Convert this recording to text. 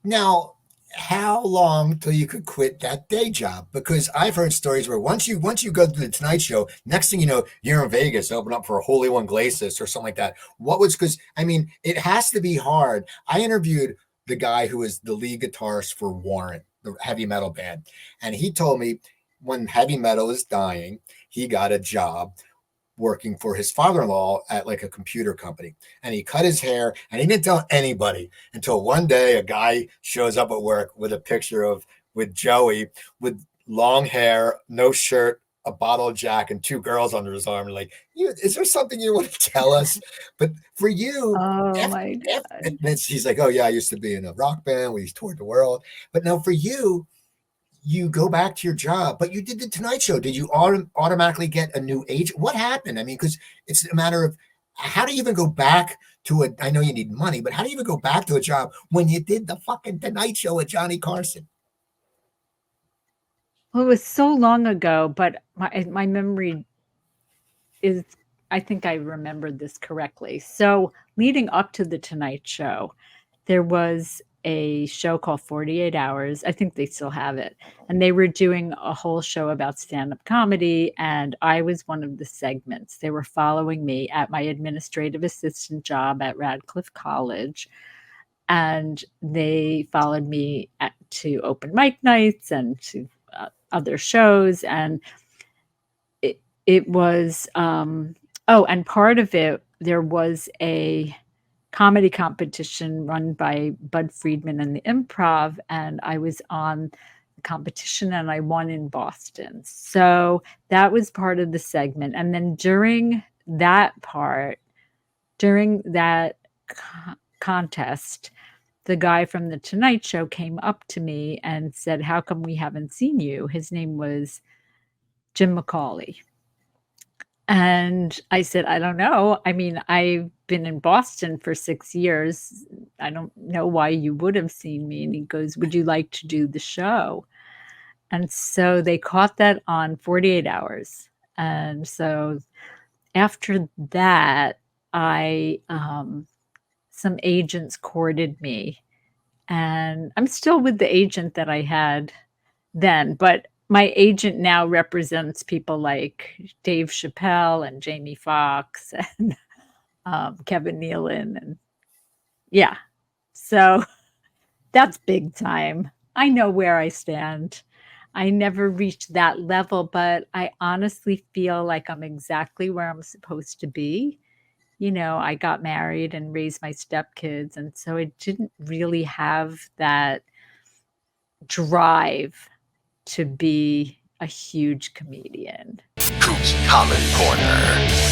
Now, how long till you could quit that day job? Because I've heard stories where once you go to the Tonight Show, next thing you know, you're in Vegas, open up for a Holy One Glacis or something like that. What was because I mean, it has to be hard. I interviewed the guy who is the lead guitarist for Warrant, the heavy metal band, and he told me when heavy metal is dying, he got a job working for his father-in-law at like a computer company, and he cut his hair and he didn't tell anybody until one day a guy shows up at work with a picture of with Joey with long hair, no shirt, a bottle jack, and two girls under his arm. Like, is there something you want to tell us? But for you, Oh after, my and God. then he's like, oh yeah, I used to be in a rock band, we toured the world. But now for you, you go back to your job, but you did the Tonight Show. Did you automatically get a new agent? What happened? I mean, because it's a matter of how do you even go back to a? I know you need money, but how do you even go back to a job when you did the fucking Tonight Show with Johnny Carson? Well, it was so long ago, but my memory is, I think I remembered this correctly. So, leading up to the Tonight Show, there was a show called 48 Hours. I think they still have it. And they were doing a whole show about stand up comedy. And I was one of the segments. They were following me at my administrative assistant job at Radcliffe College. And they followed me to open mic nights and to other shows. And it was oh, and part of it, there was a comedy competition run by Bud Friedman and the Improv, and I was on the competition and I won in Boston. So that was part of the segment. And then during that contest, the guy from the Tonight Show came up to me and said, "How come we haven't seen you?" His name was Jim McCauley. And I said, "I don't know. I mean, I've been in Boston for 6 years. I don't know why you would have seen me." And he goes, "Would you like to do the show?" And so they caught that on 48 Hours. And so after that, I some agents courted me, and I'm still with the agent that I had then, but my agent now represents people like Dave Chappelle and Jamie Foxx and Kevin Nealon, and yeah, so that's big time. I know where I stand. I never reached that level, but I honestly feel like I'm exactly where I'm supposed to be. I got married and raised my stepkids, and so I didn't really have that drive to be a huge comedian. Coop's Comment Corner.